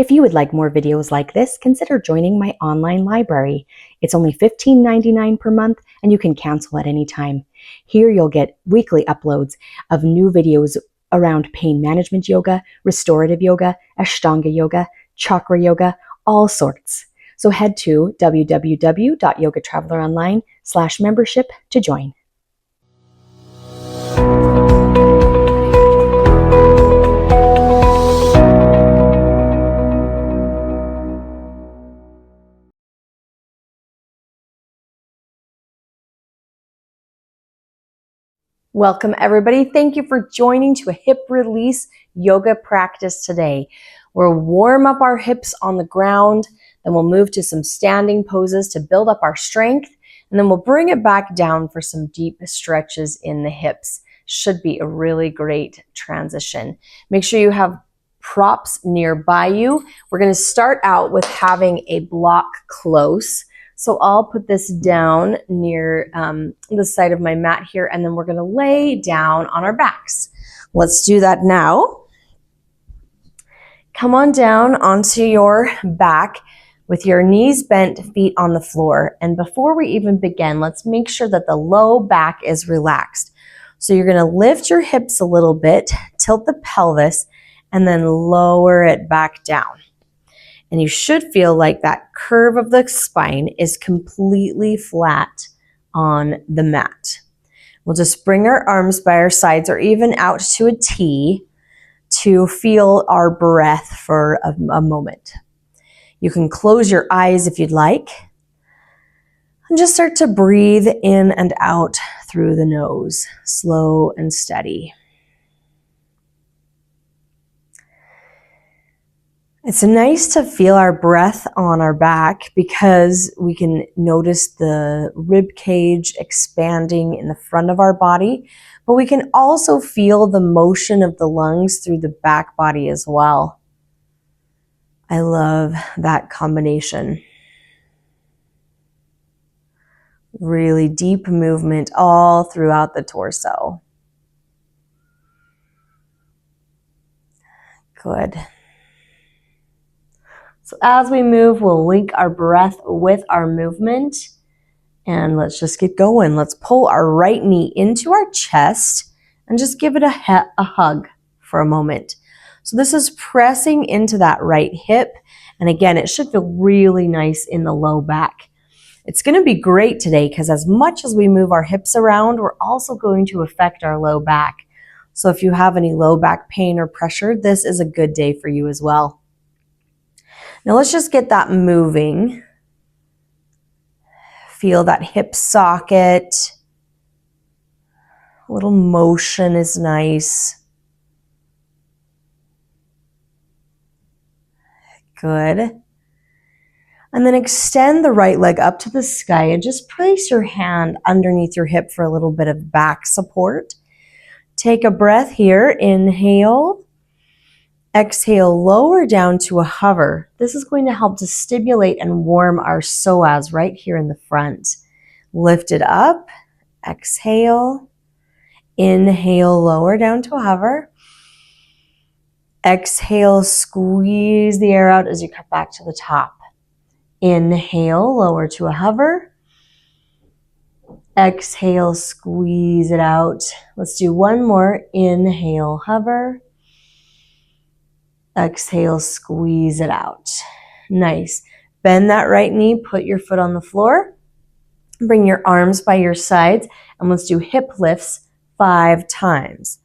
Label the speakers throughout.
Speaker 1: If you would like more videos like this, consider joining my online library. It's only $15.99 per month, and you can cancel at any time. Here you'll get weekly uploads of new videos around pain management yoga, restorative yoga, Ashtanga yoga, chakra yoga, all sorts. So head to www.yogatraveleronline/membership to join. Welcome everybody. Thank you for joining to a hip release yoga practice today. We'll warm up our hips on the ground, then we'll move to some standing poses to build up our strength, and then we'll bring it back down for some deep stretches in the hips. Should be a really great transition. Make sure you have props nearby you. We're going to start out with having a block close. So I'll put this down near the side of my mat here, and then we're going to lay down on our backs. Let's do that now. Come on down onto your back with your knees bent, feet on the floor. And before we even begin, let's make sure that the low back is relaxed. So you're going to lift your hips a little bit, tilt the pelvis, and then lower it back down. And you should feel like that curve of the spine is completely flat on the mat. We'll just bring our arms by our sides or even out to a T to feel our breath for a moment. You can close your eyes if you'd like and just start to breathe in and out through the nose, slow and steady. It's nice to feel our breath on our back because we can notice the rib cage expanding in the front of our body, but we can also feel the motion of the lungs through the back body as well. I love that combination. Really deep movement all throughout the torso. Good. So as we move, we'll link our breath with our movement, and let's just get going. Let's pull our right knee into our chest and just give it a hug for a moment. So this is pressing into that right hip, and again, it should feel really nice in the low back. It's going to be great today because as much as we move our hips around, we're also going to affect our low back. So if you have any low back pain or pressure, this is a good day for you as well. Now let's just get that moving. Feel that hip socket. A little motion is nice. Good. And then extend the right leg up to the sky and just place your hand underneath your hip for a little bit of back support. Take a breath here. Inhale. Exhale, lower down to a hover. This is going to help to stimulate and warm our psoas right here in the front. Lift it up. Exhale. Inhale, lower down to a hover. Exhale, squeeze the air out as you come back to the top. Inhale, lower to a hover. Exhale, squeeze it out. Let's do one more. Inhale, hover. Exhale, squeeze it out. Nice. Bend that right knee, put your foot on the floor. Bring your arms by your sides, and let's do hip lifts 5 times.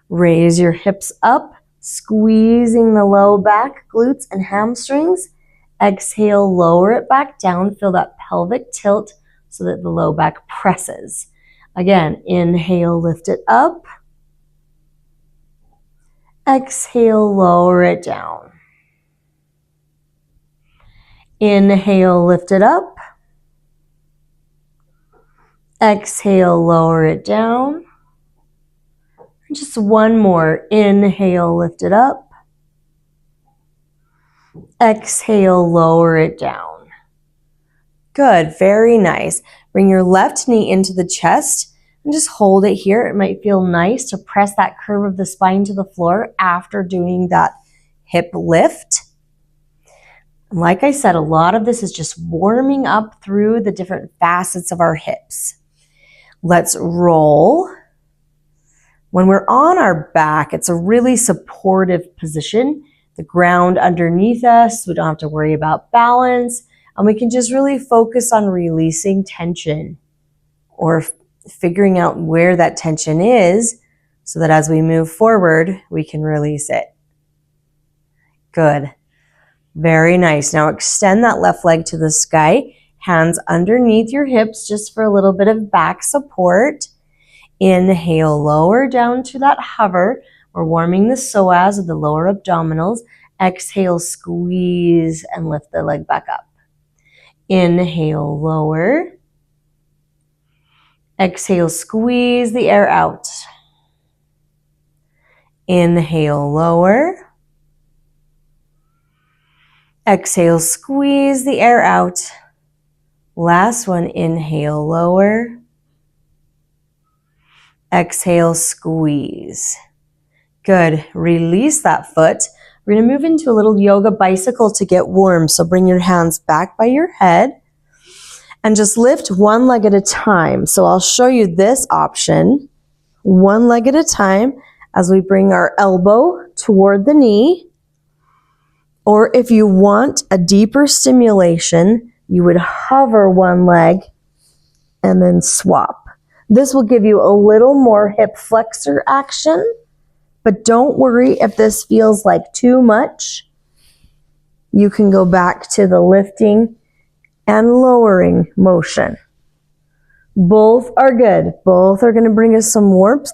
Speaker 1: Raise your hips up, squeezing the low back, glutes and hamstrings. Exhale, lower it back down. Feel that pelvic tilt so that the low back presses. Again, inhale, lift it up. Exhale, lower it down. Inhale, lift it up. Exhale, lower it down. And just one more. Inhale, lift it up. Exhale, lower it down. Good, very nice. Bring your left knee into the chest and just hold it here. It might feel nice to press that curve of the spine to the floor after doing that hip lift. Like I said, a lot of this is just warming up through the different facets of our hips. Let's roll. When we're on our back, it's a really supportive position. The ground underneath us, we don't have to worry about balance, and we can just really focus on releasing tension or figuring out where that tension is so that as we move forward, we can release it. Good. Very nice. Now extend that left leg to the sky, hands underneath your hips just for a little bit of back support. Inhale, lower down to that hover. We're warming the psoas of the lower abdominals. Exhale, squeeze and lift the leg back up. Inhale, lower. Exhale, squeeze the air out. Inhale, lower. Exhale, squeeze the air out. Last one, inhale, lower. Exhale, squeeze. Good. Release that foot. We're going to move into a little yoga bicycle to get warm. So bring your hands back by your head and just lift one leg at a time. So I'll show you this option, one leg at a time, as we bring our elbow toward the knee. Or if you want a deeper stimulation, you would hover one leg and then swap. This will give you a little more hip flexor action, but don't worry if this feels like too much. You can go back to the lifting and lowering motion. Both are good. Both are going to bring us some warmth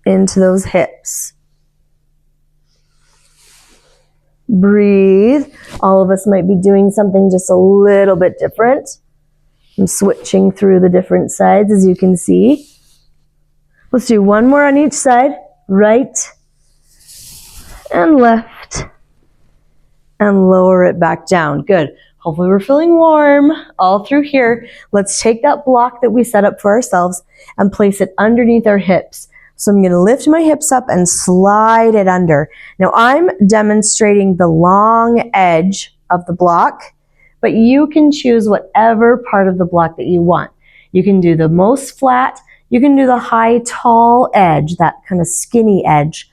Speaker 1: into those hips. Breathe. All of us might be doing something just a little bit different. I'm switching through the different sides, as you can see. Let's do one more on each side. Right and left. And lower it back down. Good. Hopefully we're feeling warm all through here. Let's take that block that we set up for ourselves and place it underneath our hips. So I'm going to lift my hips up and slide it under. Now I'm demonstrating the long edge of the block, but you can choose whatever part of the block that you want. You can do the most flat. You can do the high, tall edge, that kind of skinny edge.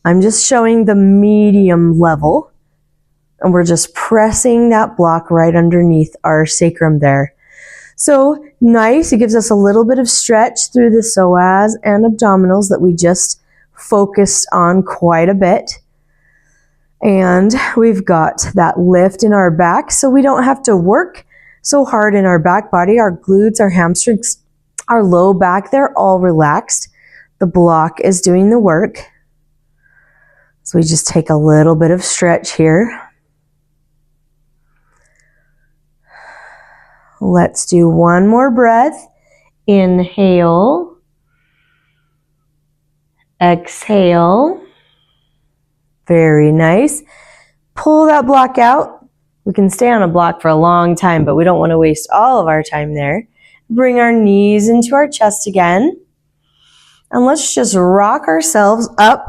Speaker 1: I'm just showing the medium level, and we're just pressing that block right underneath our sacrum there. So nice, it gives us a little bit of stretch through the psoas and abdominals that we just focused on quite a bit. And we've got that lift in our back, so we don't have to work so hard in our back body. Our glutes, our hamstrings, our low back, they're all relaxed. The block is doing the work. So we just take a little bit of stretch here. Let's do one more breath. Inhale. Exhale. Very nice. Pull that block out. We can stay on a block for a long time, but we don't want to waste all of our time there. Bring our knees into our chest again. And let's just rock ourselves up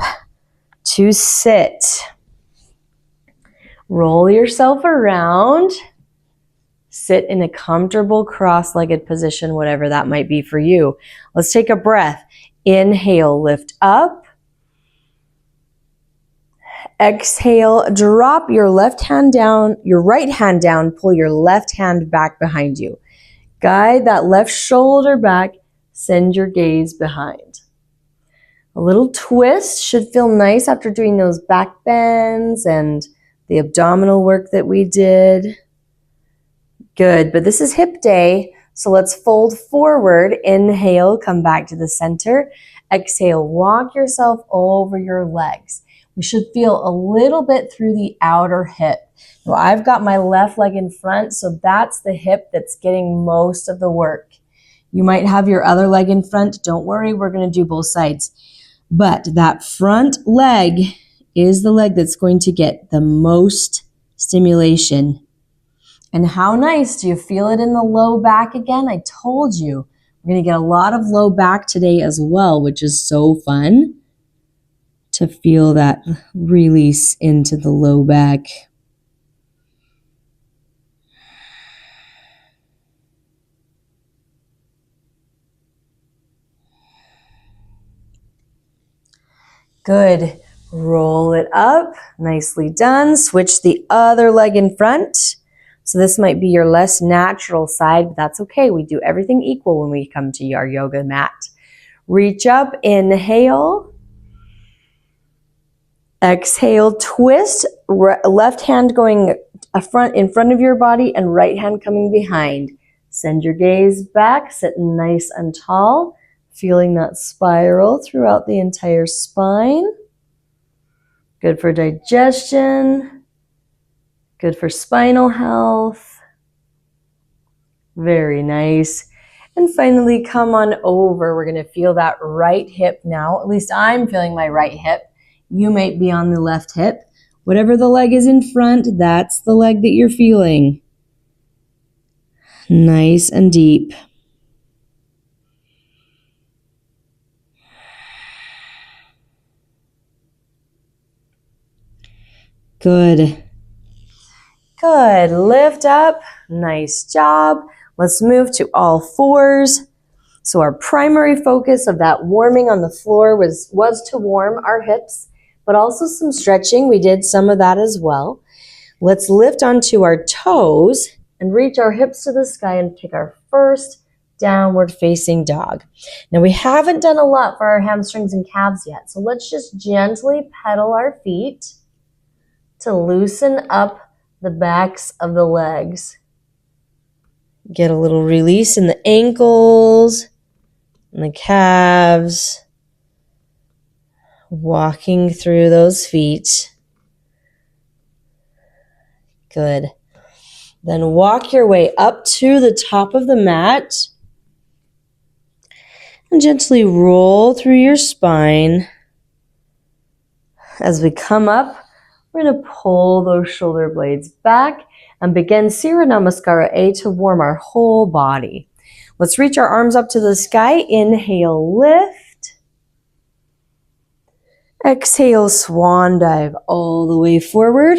Speaker 1: to sit. Roll yourself around. Sit in a comfortable cross-legged position, whatever that might be for you. Let's take a breath. Inhale, lift up. Exhale, drop your left hand down, your right hand down, pull your left hand back behind you. Guide that left shoulder back, send your gaze behind. A little twist should feel nice after doing those back bends and the abdominal work that we did. Good, but this is hip day, so let's fold forward. Inhale, come back to the center. Exhale, walk yourself over your legs. We should feel a little bit through the outer hip. Now, I've got my left leg in front, so that's the hip that's getting most of the work. You might have your other leg in front. Don't worry, we're going to do both sides. But that front leg is the leg that's going to get the most stimulation. And how nice, do you feel it in the low back again? I told you, we're going to get a lot of low back today as well, which is so fun to feel that release into the low back. Good. Roll it up. Nicely done. Switch the other leg in front. So this might be your less natural side, but that's okay. We do everything equal when we come to our yoga mat. Reach up, inhale. Exhale, twist. Left hand going in front of your body and right hand coming behind. Send your gaze back, sit nice and tall, feeling that spiral throughout the entire spine. Good for digestion, good for spinal health. Very nice. And finally, come on over. We're going to feel that right hip now. At least I'm feeling my right hip. You might be on the left hip. Whatever the leg is in front, that's the leg that you're feeling. Nice and deep. Good. Good. Lift up. Nice job. Let's move to all fours. So our primary focus of that warming on the floor was to warm our hips, but also some stretching. We did some of that as well. Let's lift onto our toes and reach our hips to the sky and take our first downward facing dog. Now we haven't done a lot for our hamstrings and calves yet, so let's just gently pedal our feet to loosen up the backs of the legs. Get a little release in the ankles and the calves. Walking through those feet. Good. Then walk your way up to the top of the mat and gently roll through your spine. As we come up, we're going to pull those shoulder blades back and begin Surya Namaskara A to warm our whole body. Let's reach our arms up to the sky. Inhale, lift. Exhale, swan dive all the way forward.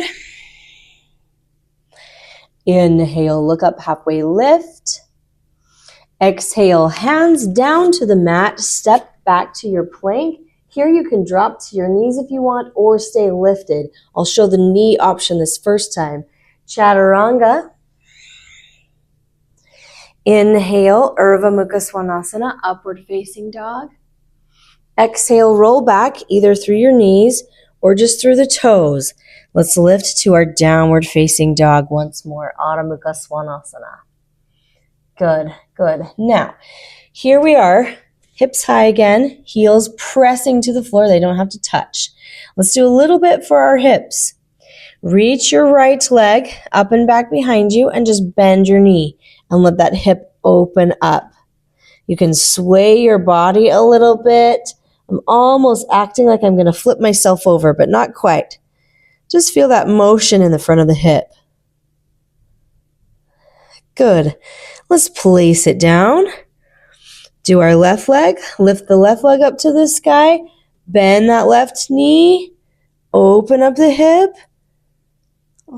Speaker 1: Inhale, look up, halfway lift. Exhale, hands down to the mat, step back to your plank. Here you can drop to your knees if you want or stay lifted. I'll show the knee option this first time. Chaturanga. Inhale, Urdhva Mukha Svanasana, upward facing dog. Exhale, roll back either through your knees or just through the toes. Let's lift to our downward facing dog once more. Adho Mukha Svanasana. Good, good. Now, here we are, hips high again, heels pressing to the floor. They don't have to touch. Let's do a little bit for our hips. Reach your right leg up and back behind you and just bend your knee and let that hip open up. You can sway your body a little bit. I'm almost acting like I'm going to flip myself over, but not quite. Just feel that motion in the front of the hip. Good. Let's place it down. Do our left leg. Lift the left leg up to the sky. Bend that left knee. Open up the hip.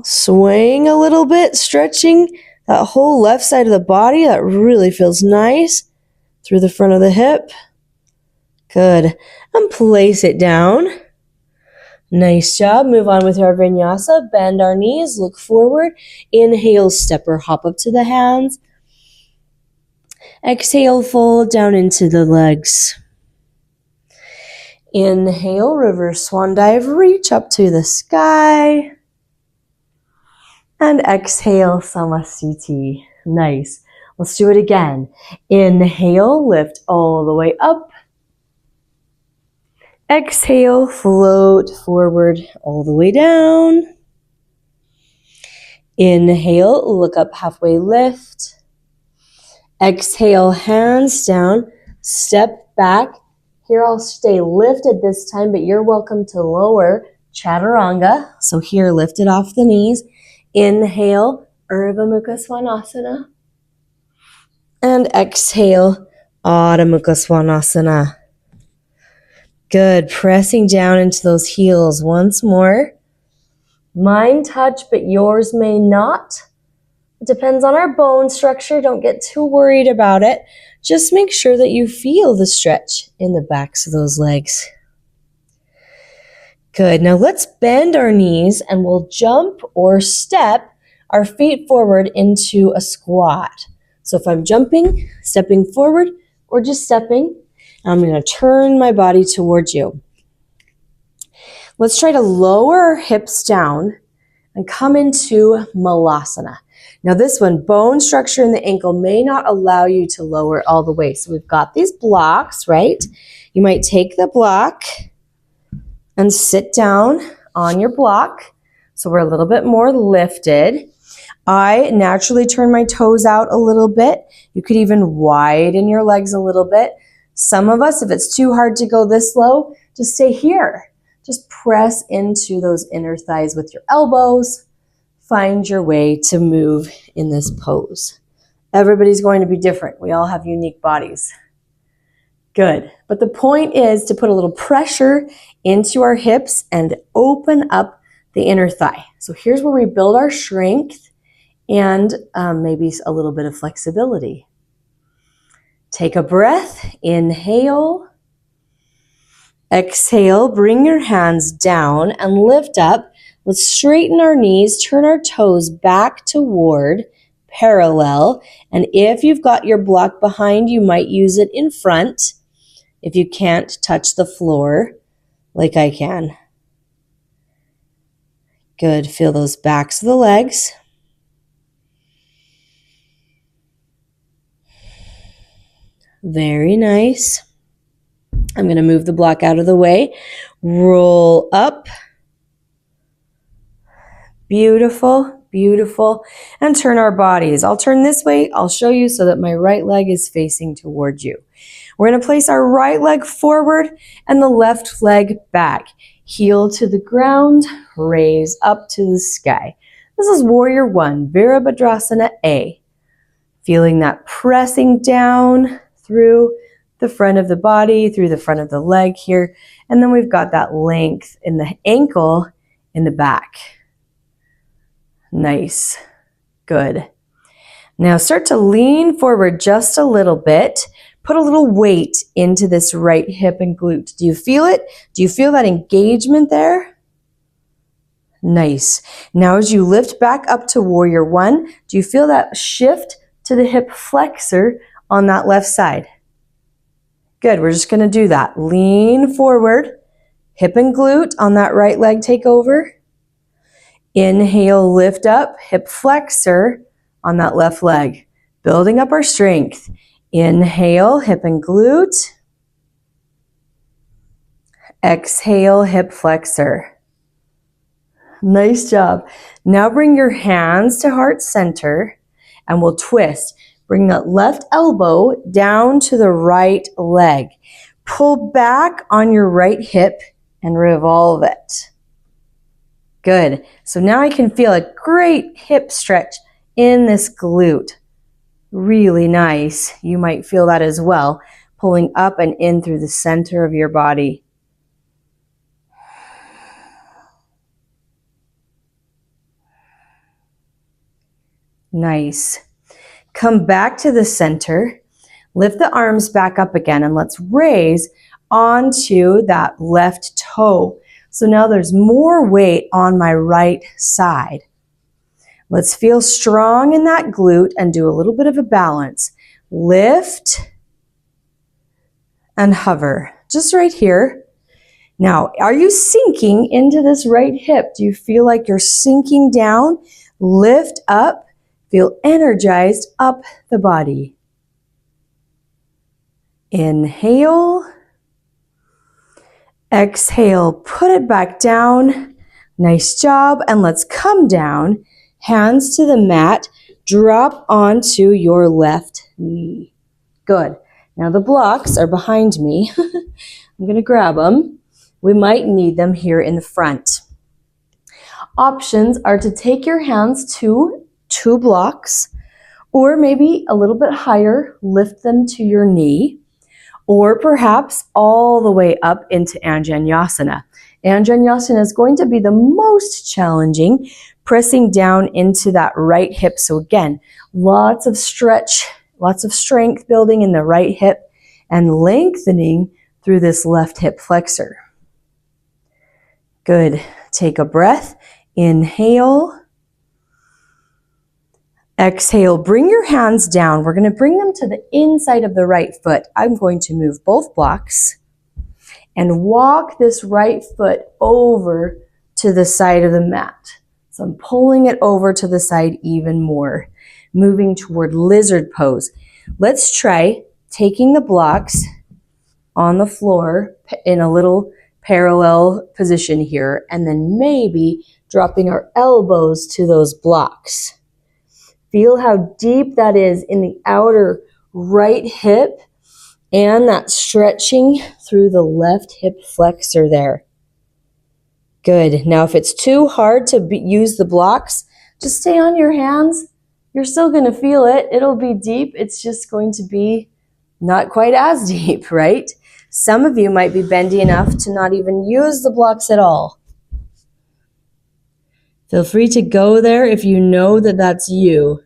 Speaker 1: Swaying a little bit, stretching that whole left side of the body. That really feels nice through the front of the hip. Good. And place it down. Nice job. Move on with our vinyasa. Bend our knees. Look forward. Inhale, step or hop up to the hands. Exhale, fold down into the legs. Inhale, reverse swan dive. Reach up to the sky. And exhale, Samasthiti. Nice. Let's do it again. Inhale, lift all the way up. Exhale, float forward all the way down. Inhale, look up, halfway lift. Exhale, hands down, step back. Here I'll stay lifted this time, but you're welcome to lower Chaturanga. So here, lift it off the knees. Inhale, Urdhva Mukha Svanasana. And exhale, Adho Mukha Svanasana. Good. Pressing down into those heels once more. Mine touch, but yours may not. It depends on our bone structure. Don't get too worried about it. Just make sure that you feel the stretch in the backs of those legs. Good. Now let's bend our knees and we'll jump or step our feet forward into a squat. So if I'm jumping, stepping forward, or just stepping, I'm going to turn my body towards you. Let's try to lower our hips down and come into Malasana. Now this one, bone structure in the ankle may not allow you to lower it all the way. So we've got these blocks, right? You might take the block and sit down on your block. So we're a little bit more lifted. I naturally turn my toes out a little bit. You could even widen your legs a little bit. Some of us, if it's too hard to go this low, just stay here. Just press into those inner thighs with your elbows. Find your way to move in this pose. Everybody's going to be different. We all have unique bodies. Good. But the point is to put a little pressure into our hips and open up the inner thigh. So here's where we build our strength and maybe a little bit of flexibility. Take a breath. Inhale. Exhale. Bring your hands down and lift up. Let's straighten our knees, turn our toes back toward parallel. And if you've got your block behind, you might use it in front if you can't touch the floor like I can. Good. Feel those backs of the legs. Very nice. I'm going to move the block out of the way. Roll up. Beautiful, beautiful. And turn our bodies. I'll turn this way. I'll show you so that my right leg is facing towards you. We're going to place our right leg forward and the left leg back. Heel to the ground, raise up to the sky. This is Warrior One, Virabhadrasana A. Feeling that pressing down through the front of the body, through the front of the leg here. And then we've got that length in the ankle in the back. Nice. Good. Now start to lean forward just a little bit. Put a little weight into this right hip and glute. Do you feel it? Do you feel that engagement there? Nice. Now as you lift back up to Warrior One, do you feel that shift to the hip flexor on that left side? Good. We're just going to do that. Lean forward. Hip and glute on that right leg take over. Inhale, lift up. Hip flexor on that left leg. Building up our strength. Inhale, hip and glute. Exhale, hip flexor. Nice job. Now bring your hands to heart center and we'll twist. Bring that left elbow down to the right leg. Pull back on your right hip and revolve it. Good. So now I can feel a great hip stretch in this glute. Really nice. You might feel that as well, pulling up and in through the center of your body. Nice. Come back to the center. Lift the arms back up again and let's raise onto that left toe. So now there's more weight on my right side. Let's feel strong in that glute and do a little bit of a balance. Lift and hover, just right here. Now, are you sinking into this right hip? Do you feel like you're sinking down? Lift up, feel energized up the body. Inhale. Exhale, put it back down. Nice job. And let's come down. Hands to the mat. Drop onto your left knee. Good. Now the blocks are behind me. I'm going to grab them. We might need them here in the front. Options are to take your hands to 2 blocks, or maybe a little bit higher, lift them to your knee, or perhaps all the way up into Anjaneyasana. Anjaneyasana is going to be the most challenging, pressing down into that right hip. So again, lots of stretch, lots of strength building in the right hip and lengthening through this left hip flexor. Good. Take a breath. Inhale. Exhale. Bring your hands down. We're going to bring them to the inside of the right foot. I'm going to move both blocks and walk this right foot over to the side of the mat. So I'm pulling it over to the side even more, moving toward lizard pose. Let's try taking the blocks on the floor in a little parallel position here, and then maybe dropping our elbows to those blocks. Feel how deep that is in the outer right hip and that stretching through the left hip flexor there. Good. Now, if it's too hard to use the blocks, just stay on your hands. You're still going to feel it. It'll be deep. It's just going to be not quite as deep, right? Some of you might be bendy enough to not even use the blocks at all. Feel free to go there if you know that that's you.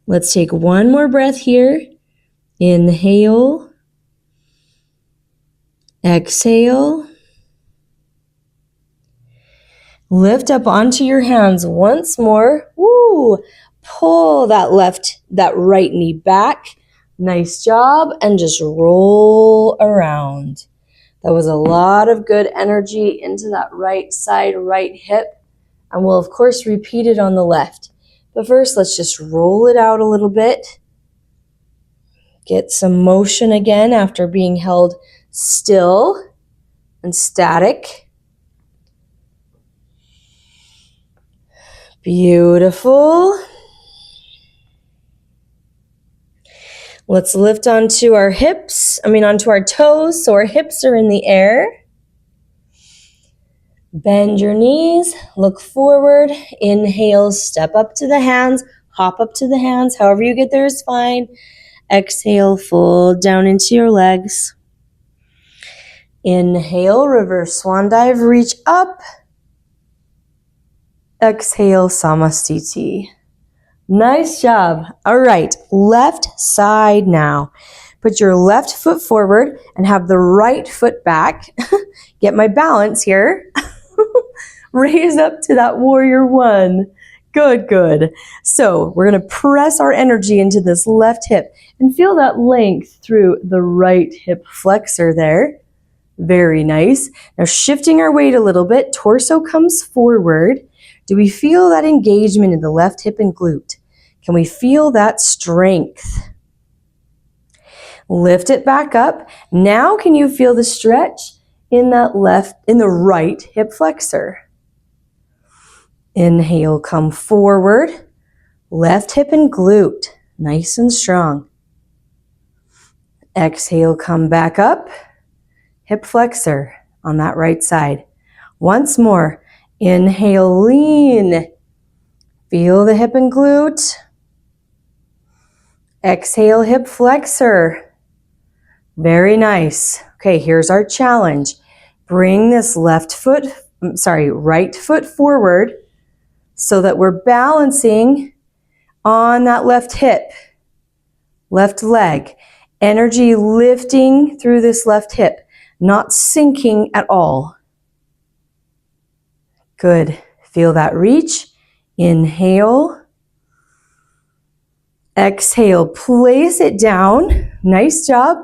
Speaker 1: Let's take one more breath here. Inhale. Exhale. Lift up onto your hands once more. Woo! Pull that right knee back. Nice job. And just roll around. That was a lot of good energy into that right side, right hip. And we'll, of course, repeat it on the left. But first, let's just roll it out a little bit. Get some motion again after being held still and static. Beautiful. Let's lift onto our onto our toes, so our hips are in the air. Bend your knees, look forward, inhale, step up to the hands, hop up to the hands, however you get there is fine. Exhale, fold down into your legs. Inhale, reverse swan dive, reach up. Exhale, Samastiti. Nice job. All right, left side now. Put your left foot forward and have the right foot back. Get my balance here. Raise up to that warrior one. Good, good. So we're going to press our energy into this left hip and feel that length through the right hip flexor there. Very nice. Now shifting our weight a little bit, torso comes forward. Do we feel that engagement in the left hip and glute? Can we feel that strength? Lift it back up. Now can you feel the stretch in the right hip flexor? Inhale, come forward. Left hip and glute, nice and strong. Exhale, come back up. Hip flexor on that right side. Once more. Inhale, lean. Feel the hip and glute. Exhale, hip flexor. Very nice. Okay, here's our challenge. Bring this right foot forward so that we're balancing on that left hip, left leg. Energy lifting through this left hip, not sinking at all. Good. Feel that reach. Inhale. Exhale. Place it down. Nice job.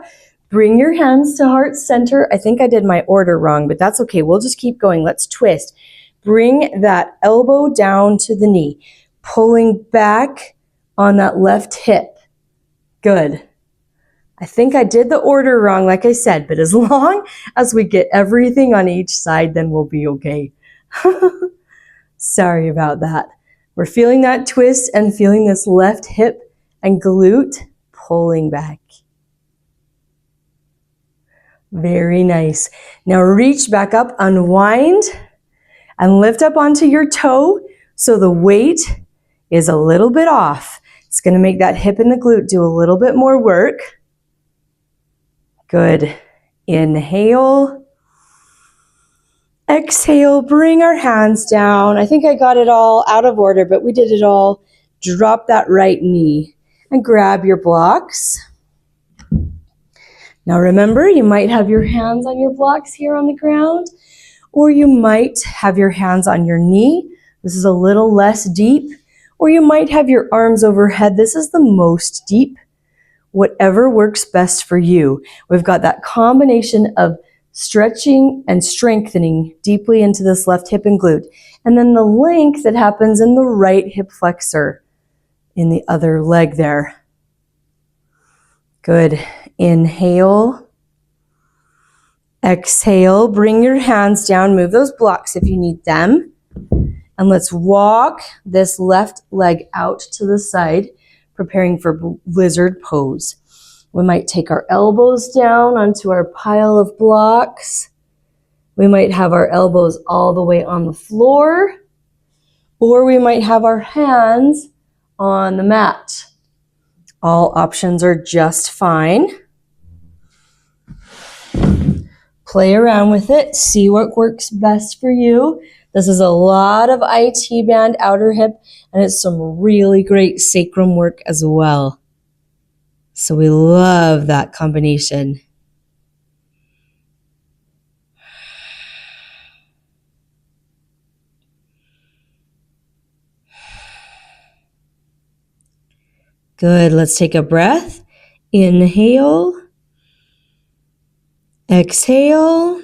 Speaker 1: Bring your hands to heart center. I think I did my order wrong, but that's okay. We'll just keep going. Let's twist. Bring that elbow down to the knee, pulling back on that left hip. Good. I think I did the order wrong, like I said, but as long as we get everything on each side, then we'll be okay. Sorry about that. We're feeling that twist and feeling this left hip and glute pulling back. Very nice. Now reach back up, unwind, and lift up onto your toe so the weight is a little bit off. It's going to make that hip and the glute do a little bit more work. Good. Inhale. Exhale, bring our hands down. I think I got it all out of order, but we did it all. Drop that right knee and grab your blocks. Now remember, you might have your hands on your blocks here on the ground, or you might have your hands on your knee. This is a little less deep. Or you might have your arms overhead. This is the most deep. Whatever works best for you. We've got that combination of stretching and strengthening deeply into this left hip and glute. And then the length that happens in the right hip flexor in the other leg there. Good. Inhale. Exhale. Bring your hands down. Move those blocks if you need them. And let's walk this left leg out to the side, preparing for lizard pose. We might take our elbows down onto our pile of blocks. We might have our elbows all the way on the floor, or we might have our hands on the mat. All options are just fine. Play around with it. See what works best for you. This is a lot of IT band outer hip, and it's some really great sacrum work as well. So we love that combination. Good. Let's take a breath. Inhale. Exhale.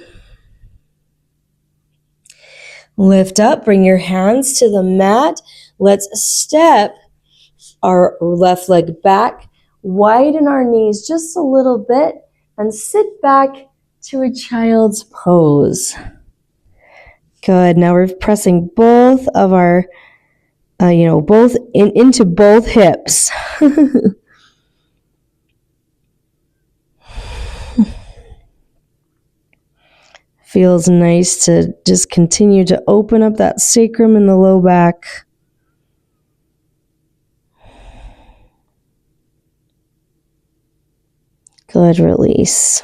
Speaker 1: Lift up. Bring your hands to the mat. Let's step our left leg back. Widen our knees just a little bit and sit back to a child's pose. Good. Now we're pressing both of our, both into both hips. Feels nice to just continue to open up that sacrum in the low back. Good. Release.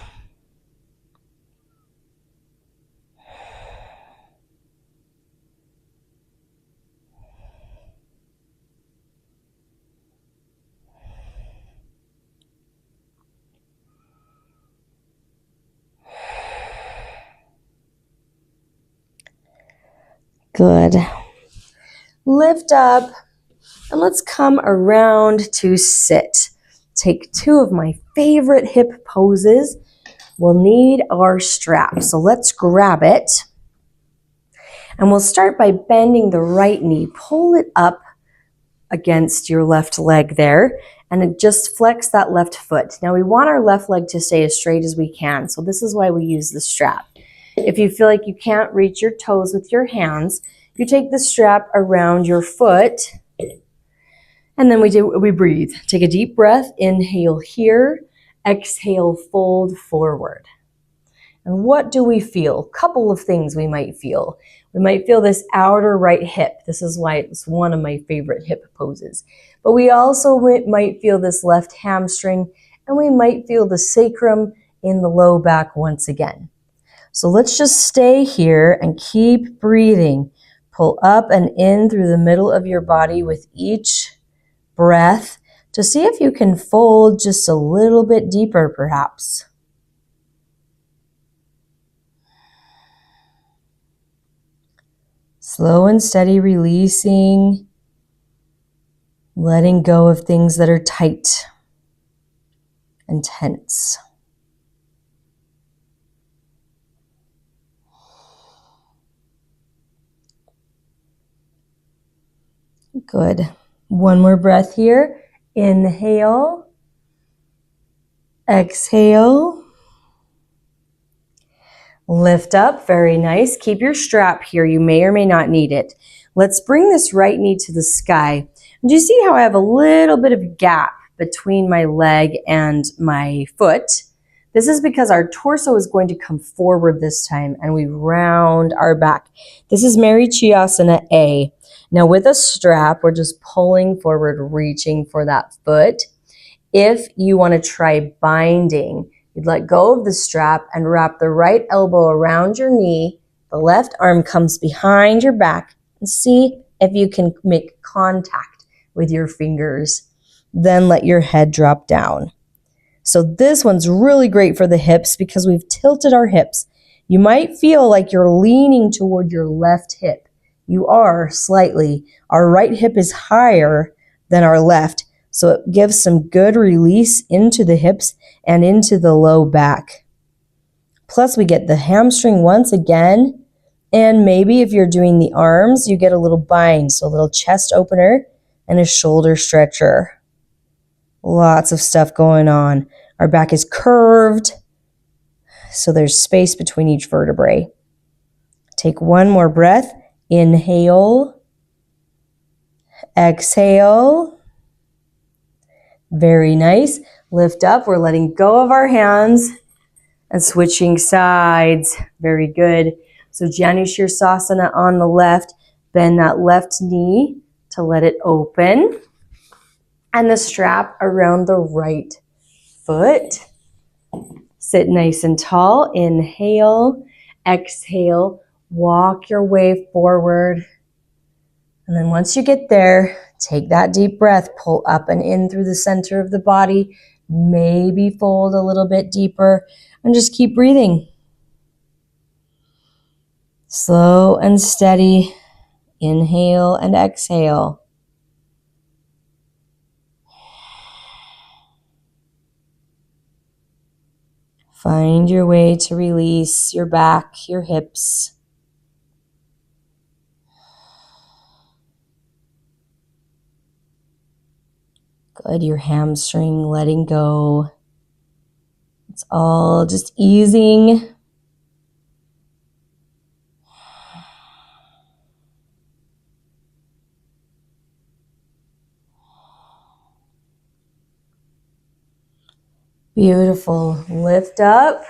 Speaker 1: Good. Lift up and let's come around to sit. Take two of my favorite hip poses. We'll need our strap. So let's grab it. And we'll start by bending the right knee. Pull it up against your left leg there and just flex that left foot. Now we want our left leg to stay as straight as we can. So this is why we use the strap. If you feel like you can't reach your toes with your hands, you take the strap around your foot, and then we breathe. Take a deep breath, inhale here, exhale, fold forward. And what do we feel? Couple of things we might feel. We might feel this outer right hip. This is why it's one of my favorite hip poses. But we also might feel this left hamstring, and we might feel the sacrum in the low back once again. So let's just stay here and keep breathing. Pull up and in through the middle of your body with each breath to see if you can fold just a little bit deeper, perhaps. Slow and steady releasing, letting go of things that are tight and tense. Good. One more breath here. Inhale. Exhale. Lift up. Very nice. Keep your strap here. You may or may not need it. Let's bring this right knee to the sky. Do you see how I have a little bit of gap between my leg and my foot? This is because our torso is going to come forward this time and we round our back. This is Marichyasana A. Now with a strap, we're just pulling forward, reaching for that foot. If you want to try binding, you'd let go of the strap and wrap the right elbow around your knee. The left arm comes behind your back and see if you can make contact with your fingers. Then let your head drop down. So this one's really great for the hips because we've tilted our hips. You might feel like you're leaning toward your left hip. You are slightly. Our right hip is higher than our left, so it gives some good release into the hips and into the low back. Plus we get the hamstring once again, and maybe if you're doing the arms, you get a little bind, so a little chest opener and a shoulder stretcher. Lots of stuff going on. Our back is curved, so there's space between each vertebrae. Take one more breath. Inhale. Exhale. Very nice. Lift up. We're letting go of our hands and switching sides. Very good. So Janu Sirsasana on the left. Bend that left knee to let it open. And the strap around the right foot. Sit nice and tall. Inhale. Exhale. Walk your way forward. And then once you get there, take that deep breath. Pull up and in through the center of the body. Maybe fold a little bit deeper. And just keep breathing. Slow and steady. Inhale and exhale. Find your way to release your back, your hips. Good, your hamstring letting go. It's all just easing. Beautiful. Lift up.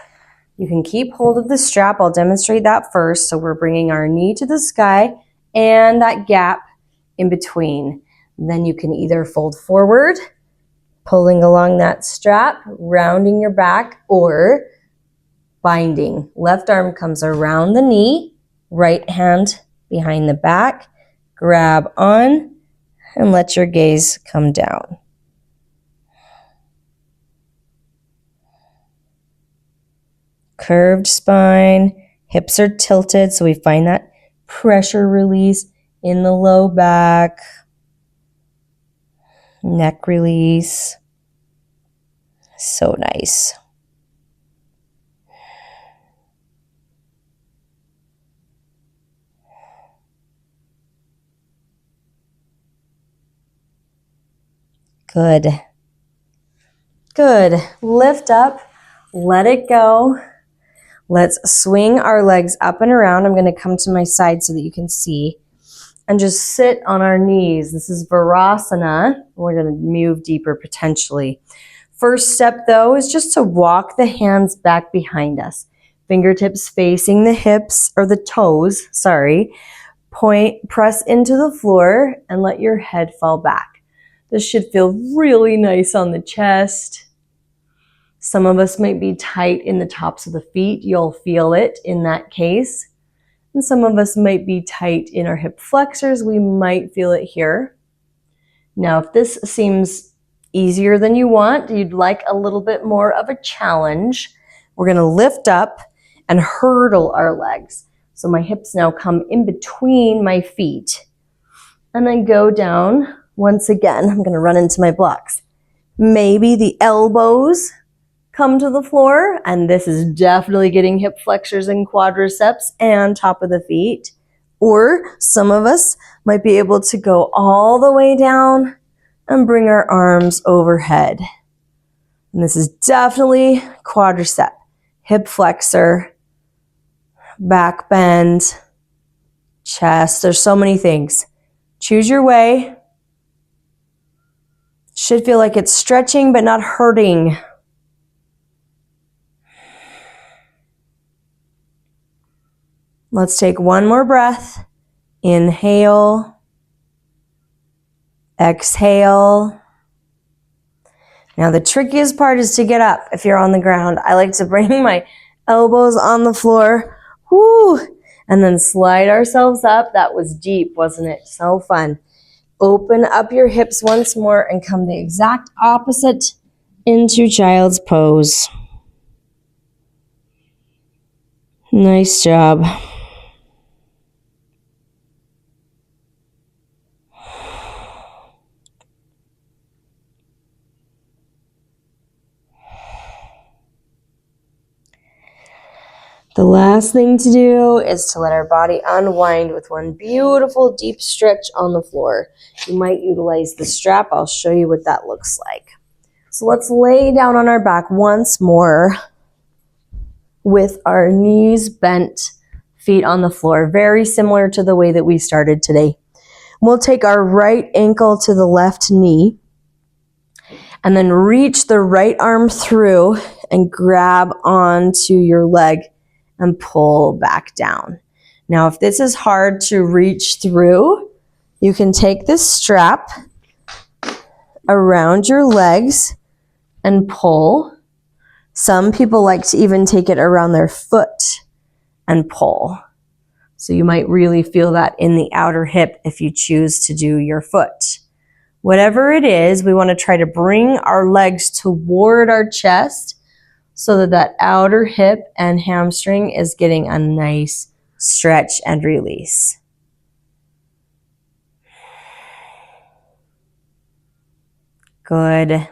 Speaker 1: You can keep hold of the strap. I'll demonstrate that first. So we're bringing our knee to the sky and that gap in between. Then you can either fold forward, pulling along that strap, rounding your back, or binding. Left arm comes around the knee, right hand behind the back, grab on, and let your gaze come down. Curved spine, hips are tilted, so we find that pressure release in the low back, neck release. So nice. Good. Good. Lift up, let it go. Let's swing our legs up and around. I'm going to come to my side so that you can see. And just sit on our knees. This is Virasana. We're going to move deeper potentially. First step though is just to walk the hands back behind us. Fingertips facing the hips or the toes, sorry. Press into the floor and let your head fall back. This should feel really nice on the chest. Some of us might be tight in the tops of the feet. You'll feel it in that case. And some of us might be tight in our hip flexors. We might feel it here. Now, if this seems easier than you want, you'd like a little bit more of a challenge, we're going to lift up and hurdle our legs. So my hips now come in between my feet and then go down once again. I'm going to run into my blocks. Maybe the elbows come to the floor, and this is definitely getting hip flexors and quadriceps and top of the feet. Or some of us might be able to go all the way down and bring our arms overhead. And this is definitely quadricep, hip flexor, back bend, chest. There's so many things. Choose your way. Should feel like it's stretching but not hurting. Let's take one more breath. Inhale. Exhale. Now the trickiest part is to get up if you're on the ground. I like to bring my elbows on the floor. Woo! And then slide ourselves up. That was deep, wasn't it? So fun. Open up your hips once more and come the exact opposite into child's pose. Nice job. The last thing to do is to let our body unwind with one beautiful deep stretch on the floor. You might utilize the strap. I'll show you what that looks like. So let's lay down on our back once more with our knees bent, feet on the floor, very similar to the way that we started today. We'll take our right ankle to the left knee and then reach the right arm through and grab onto your leg and pull back down. Now, if this is hard to reach through, you can take this strap around your legs and pull. Some people like to even take it around their foot and pull. So you might really feel that in the outer hip if you choose to do your foot. Whatever it is, we want to try to bring our legs toward our chest so that that outer hip and hamstring is getting a nice stretch and release. Good.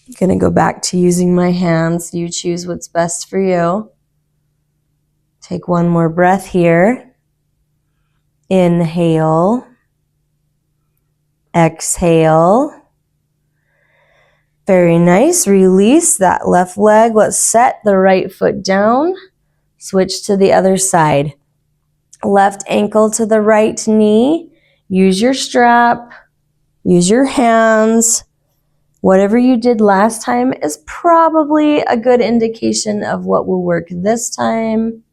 Speaker 1: I'm going to go back to using my hands. You choose what's best for you. Take one more breath here. Inhale. Exhale. Very nice. Release that left leg. Let's set the right foot down. Switch to the other side. Left ankle to the right knee. Use your strap. Use your hands. Whatever you did last time is probably a good indication of what will work this time.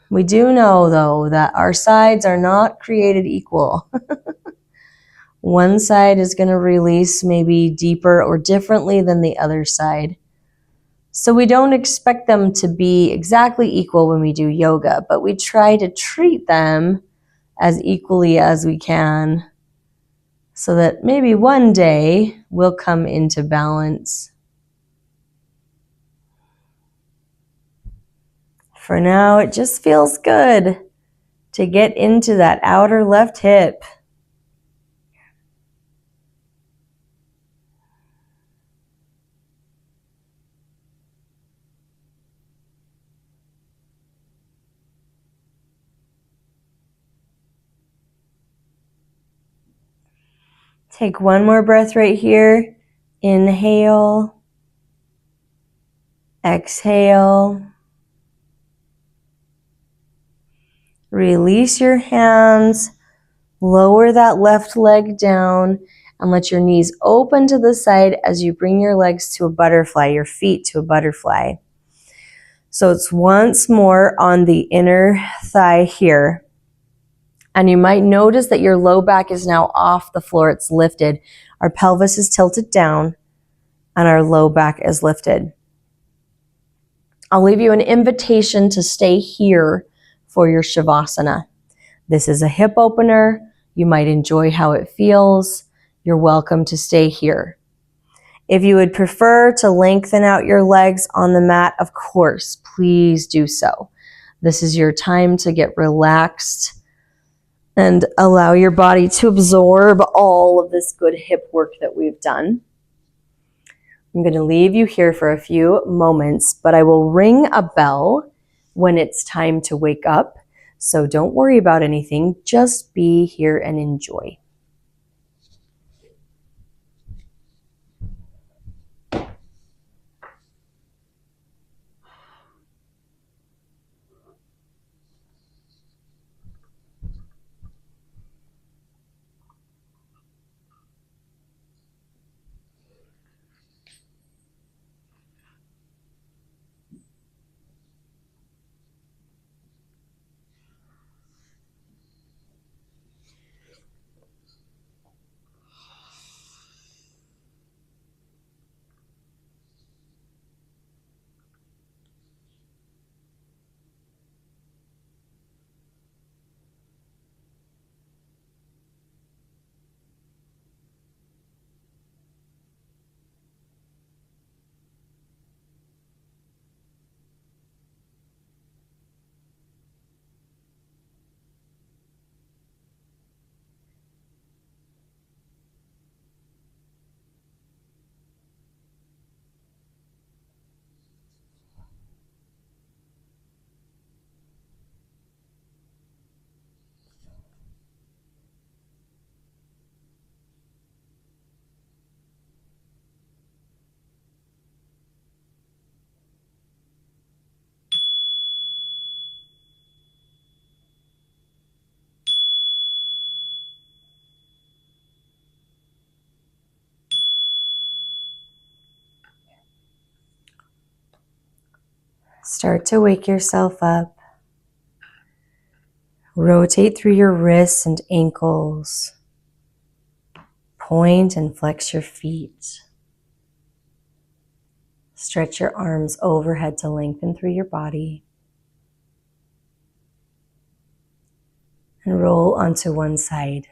Speaker 1: We do know, though, that our sides are not created equal. One side is going to release maybe deeper or differently than the other side. So we don't expect them to be exactly equal when we do yoga, but we try to treat them as equally as we can so that maybe one day we'll come into balance. For now, it just feels good to get into that outer left hip. Take one more breath right here. Inhale. Exhale. Release your hands. Lower that left leg down and let your knees open to the side as you bring your legs to a butterfly, your feet to a butterfly. So it's once more on the inner thigh here. And you might notice that your low back is now off the floor. It's lifted. Our pelvis is tilted down and our low back is lifted. I'll leave you an invitation to stay here for your Savasana. This is a hip opener. You might enjoy how it feels. You're welcome to stay here. If you would prefer to lengthen out your legs on the mat, of course, please do so. This is your time to get relaxed and allow your body to absorb all of this good hip work that we've done. I'm going to leave you here for a few moments, but I will ring a bell when it's time to wake up. So don't worry about anything. Just be here and enjoy. Start to wake yourself up. Rotate through your wrists and ankles. Point and flex your feet. Stretch your arms overhead to lengthen through your body. And roll onto one side.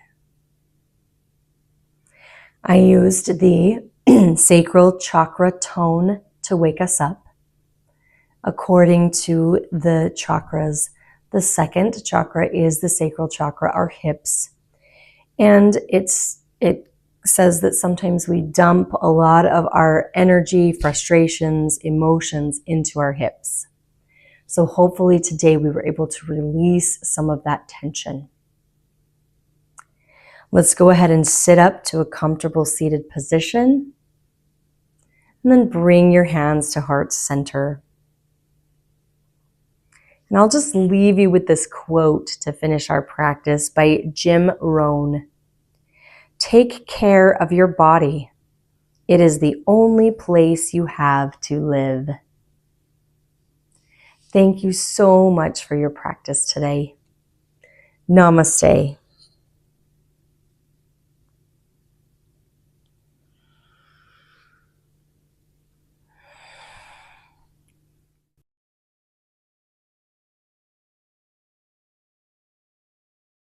Speaker 1: I used the sacral chakra tone to wake us up. According to the chakras, the second chakra is the sacral chakra, our hips. And it says that sometimes we dump a lot of our energy, frustrations, emotions into our hips. So hopefully today we were able to release some of that tension. Let's go ahead and sit up to a comfortable seated position. And then bring your hands to heart center. And I'll just leave you with this quote to finish our practice by Jim Rohn. Take care of your body. It is the only place you have to live. Thank you so much for your practice today. Namaste.